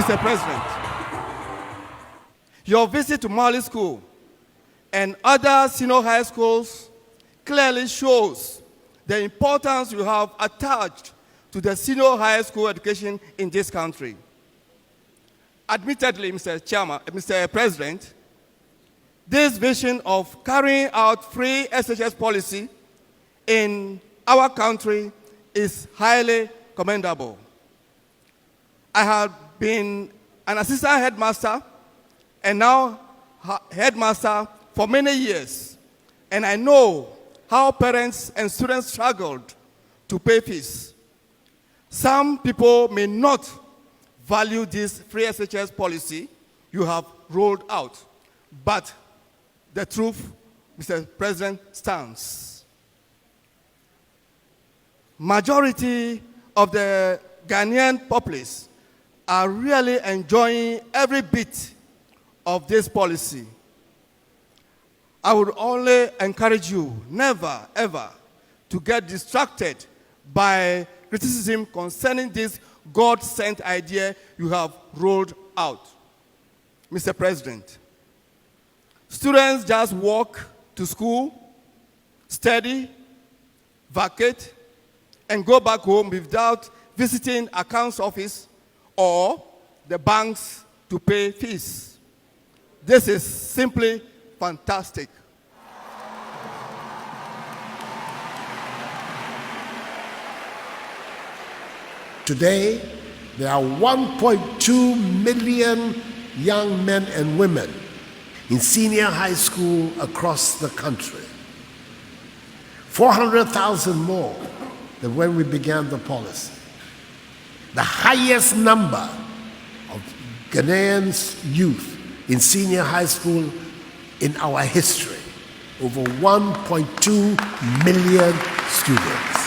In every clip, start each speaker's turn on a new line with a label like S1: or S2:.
S1: Mr. President, your visit to Mali School and other senior high schools clearly shows the importance you have attached to the senior high school education in this country. Admittedly, Mr. President, this vision of carrying out free SHS policy in our country is highly commendable. I have been an assistant headmaster and now headmaster for many years, and I know how parents and students struggled to pay fees. Some people may not value this free SHS policy you have rolled out, but the truth, Mr. President, stands. Majority of the Ghanaian populace are really enjoying every bit of this policy. I would only encourage you never, ever to get distracted by criticism concerning this God-sent idea you have rolled out. Mr. President, students just walk to school, study, vacate, and go back home without visiting accounts office or the banks to pay fees. This is simply fantastic.
S2: Today, there are 1.2 million young men and women in senior high school across the country. 400,000 more than when we began the policy. The highest number of Ghanaians youth in senior high school in our history. Over 1.2 million students.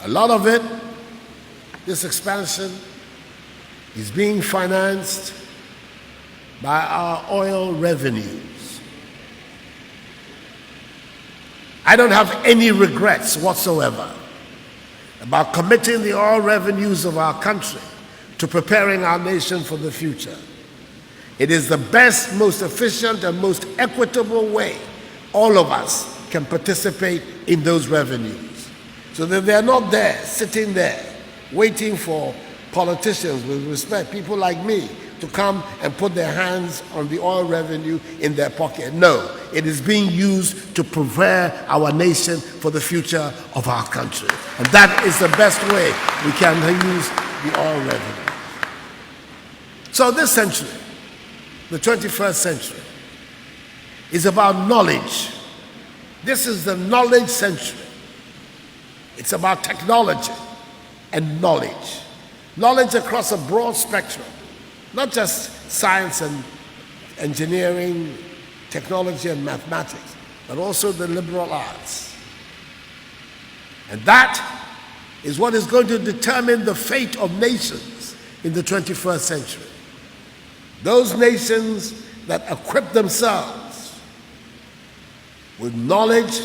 S2: A lot of it, this expansion, is being financed by our oil revenues. I don't have any regrets whatsoever about committing the oil revenues of our country to preparing our nation for the future. It is the best, most efficient, and most equitable way all of us can participate in those revenues. So that they're not there, sitting there, waiting for politicians, with respect, people like me, to come and put their hands on the oil revenue in their pocket. No, it is being used to prepare our nation for the future of our country. And that is the best way we can use the oil revenue. So this century, the 21st century, is about knowledge. This is the knowledge century. It's about technology and knowledge. Knowledge across a broad spectrum, not just science and engineering, technology and mathematics, but also the liberal arts. And that is what is going to determine the fate of nations in the 21st century. Those nations that equip themselves with knowledge,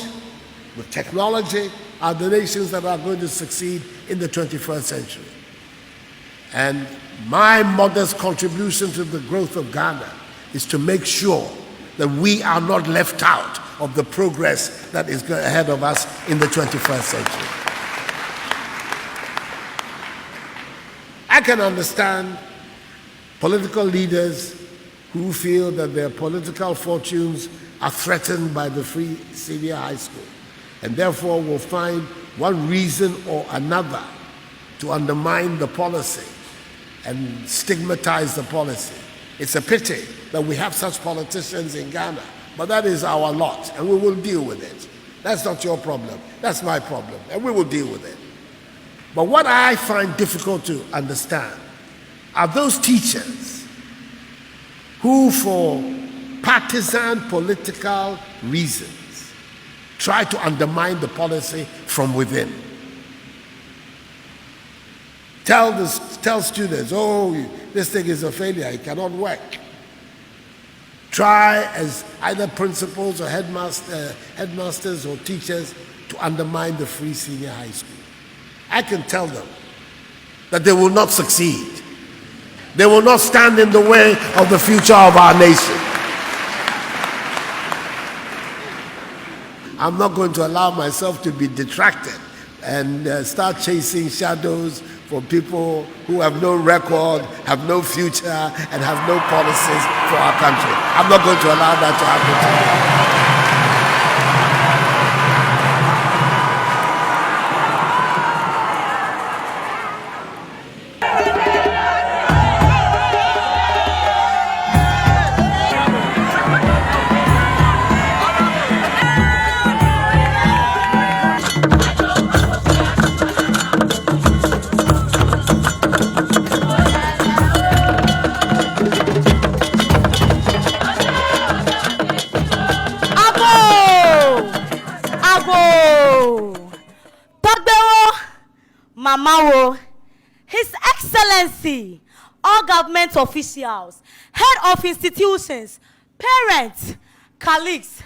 S2: with technology, are the nations that are going to succeed in the 21st century. And my modest contribution to the growth of Ghana is to make sure that we are not left out of the progress that is ahead of us in the 21st century. I can understand political leaders who feel that their political fortunes are threatened by the free senior high school, and therefore will find one reason or another to undermine the policy and stigmatize the policy. It's a pity that we have such politicians in Ghana, but that is our lot, and we will deal with it. That's not your problem. That's my problem, and we will deal with it. But what I find difficult to understand are those teachers who, for partisan political reasons, try to undermine the policy from within. Tell students, oh, this thing is a failure, it cannot work. Try as either principals or headmasters or teachers to undermine the free senior high school. I can tell them that they will not succeed. They will not stand in the way of the future of our nation. I'm not going to allow myself to be detracted and start chasing shadows for people who have no record, have no future, and have no policies for our country. I'm not going to allow that to happen to me.
S3: Mamawo, His Excellency, all government officials, head of institutions, parents, colleagues,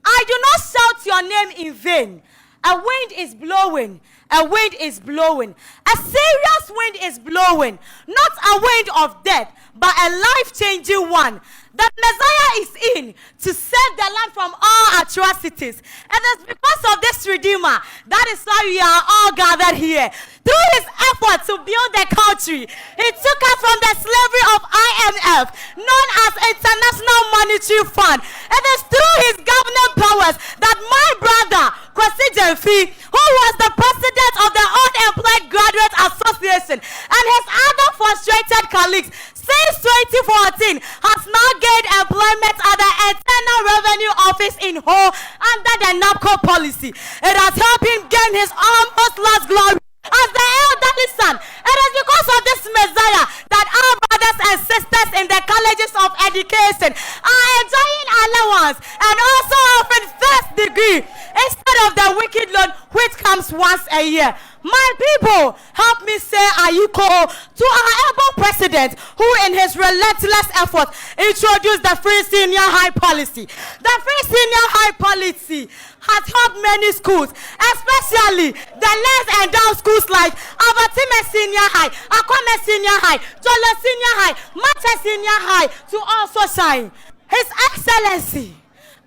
S3: I do not shout your name in vain. A wind is blowing. A wind is blowing. A serious wind is blowing. Not a wind of death, but a life-changing one. The Messiah is in to save the land from all atrocities. And it's because of this Redeemer, that is why we are all gathered here. Through his effort to build the country, he took us from the slavery of IMF, known as International Monetary Fund. It is through his governing powers that my brother, n.p.p, who was the president of the Unemployed Graduate Association, and his other frustrated colleagues, since 2014, has now gained employment at the Internal Revenue Office in Ho under the NAPCO policy. It has helped him gain his almost lost glory as the elderly son. It is because of this Messiah that our brothers and sisters in the colleges of education are enjoying allowance and also offering first degree instead of the wicked loan which comes once a year. My people, help me say Ayuko to our able president who in his relentless effort introduced the free senior high policy. The free senior high policy has helped many schools, especially the less endowed schools like Abatime Senior High, Akome Senior High, Jolo Senior High, Mate Senior High to also shine. His Excellency,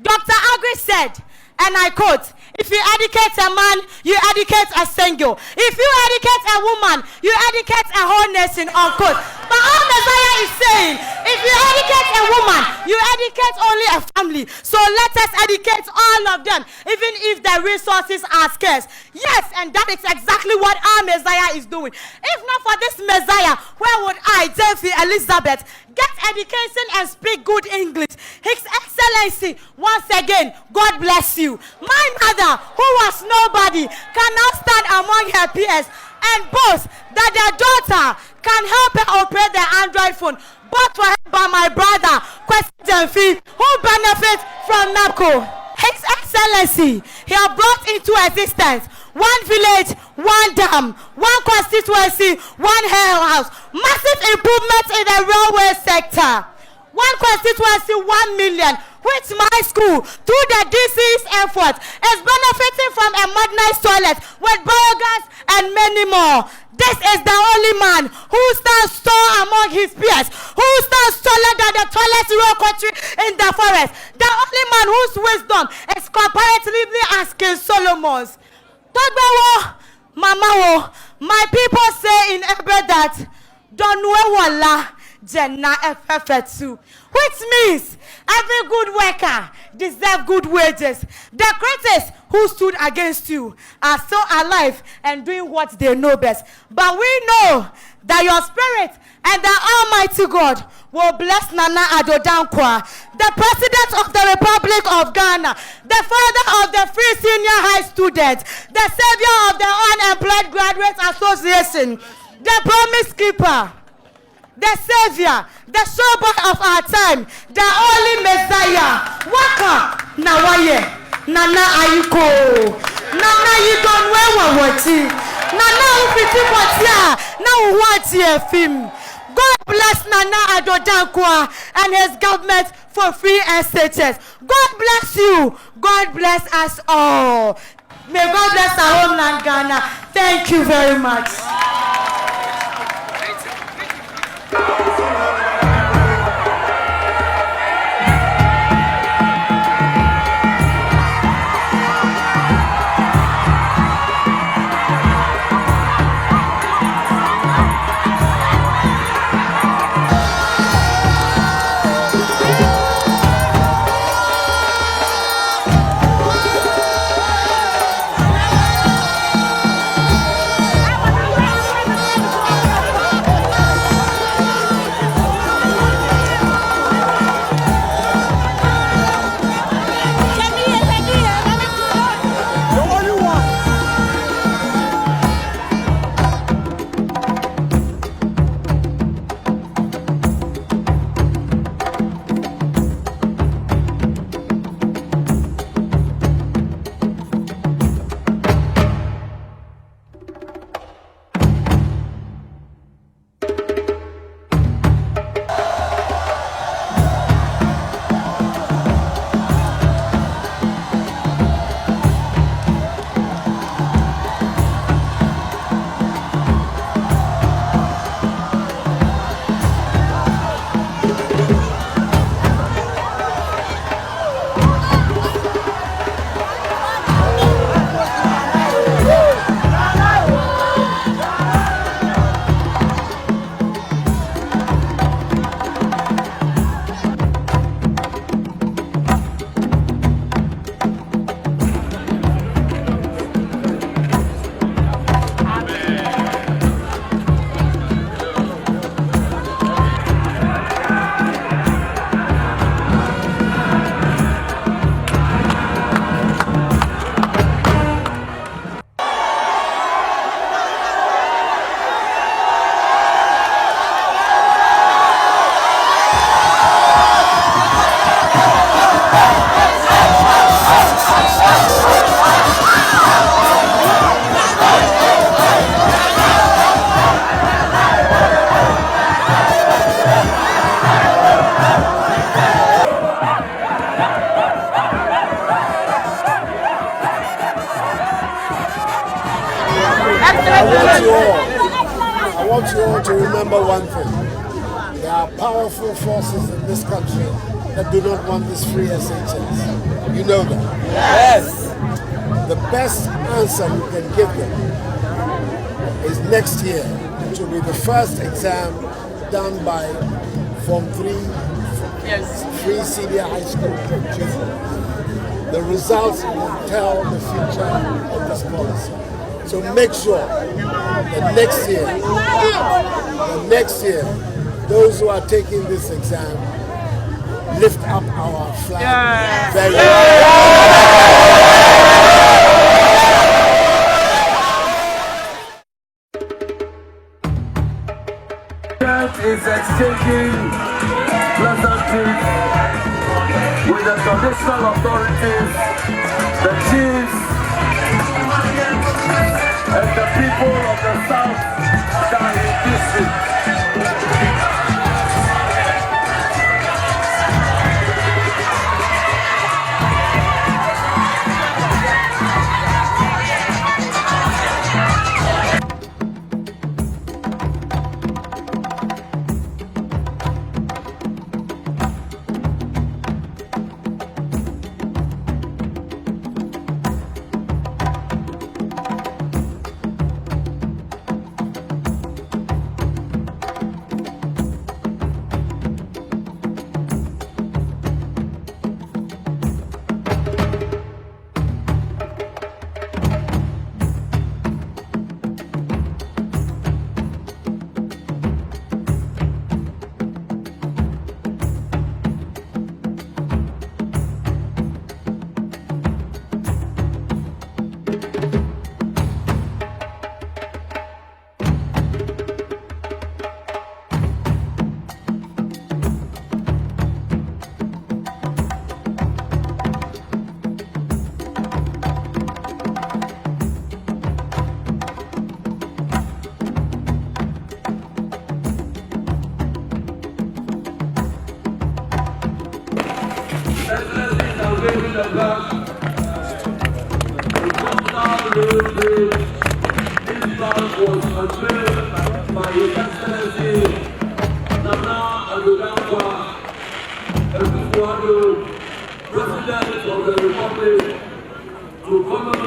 S3: Dr. Agri said, and I quote, if you educate a man, you educate a single. If you educate a woman, you educate a whole nation, unquote. But all Messiah is saying, if you educate a woman, you educate only a family. So let us educate all of them, even if the resources are scarce. Yes, and that is exactly what our Messiah is doing. If not for this Messiah, where would I, Jeffrey Elizabeth, get education and speak good English? His Excellency, once again, God bless you. My mother, who was nobody, cannot stand among her peers and boast that their daughter can help her operate the Android phone, but for her by my brother, n.p.p, who benefits from NAPCO. His Excellency, he has brought into existence one village, one dam, one constituency, one house, massive improvements in the railway sector. One constituency, 1 million, which my school, through the DC's effort, is benefiting from a modernized toilet with biogas and many more. This is the only man who stands tall among his peers, who stands taller than the tallest rock tree in the forest, the only man whose wisdom is comparatively as King Solomon's. Togbewo, Mamawo, my people say in Hebrew that Donwewala Jenna FF2, which means every good worker deserves good wages. The critics who stood against you are still alive and doing what they know best. But we know that your spirit and the Almighty God will bless Nana Addo Dankwa, the President of the Republic of Ghana, the father of the Free Senior High Students, the savior of the Unemployed Graduates Association, the Promise Keeper, the savior, the showboy of our time, the only Messiah. Waka Nawaye, Nana Ayuko, Nana Yidon Wewawati, Nana Ufiti Watia, now Wati film. God bless Nana Addo Dankwa and his government for free SHS. God bless you. God bless us all. May God bless our homeland, Ghana. Thank you very much.
S2: I want you all to remember one thing. There are powerful forces in this country that do not want this free SHS. You know that?
S1: Yes.
S2: The best answer you can give them is next year to be the first exam done by Form 3 Free Senior High School children. The results will tell the future of this policy. So make sure that next year, those who are taking this exam lift up our flag. Very
S4: is exchanging pleasantries with the traditional authorities, the chiefs, and the people of the South Kari district. Excellencies and waving the flag. The Governor Railway. This flag was unveiled by His Excellency Nana Addo Dankwa Akufo-Addo, President of the Republic, to commemorate